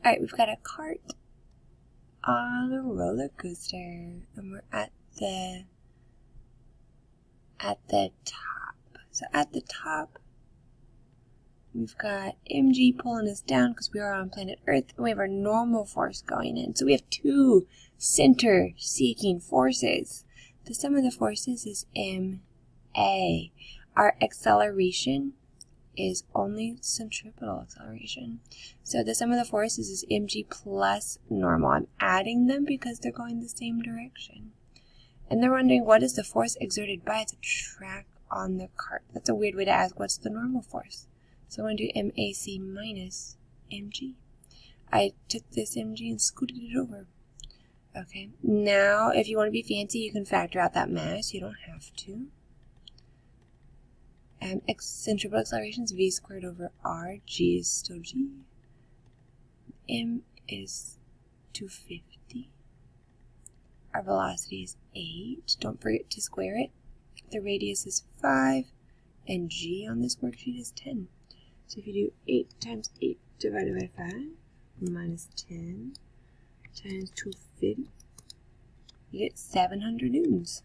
Alright, we've got a cart on a roller coaster, and we're at the top. So at the top, we've got mg pulling us down because we are on planet Earth, and we have our normal force going in. So we have two center-seeking forces. The sum of the forces is ma. Our acceleration is only centripetal acceleration. So the sum of the forces is mg plus normal. I'm adding them because they're going the same direction. And they're wondering, what is the force exerted by the track on the cart? That's a weird way to ask, what's the normal force? So I'm going to do mac minus mg. I took this mg and scooted it over. Okay, now if you want to be fancy, you can factor out that mass. You don't have to. Centripetal acceleration is v squared over r. G is still g. M is 250. Our velocity is 8. Don't forget to square it. The radius is 5. And g on this worksheet is 10. So if you do 8 times 8 divided by 5 minus 10 times 250, you get 700 newtons.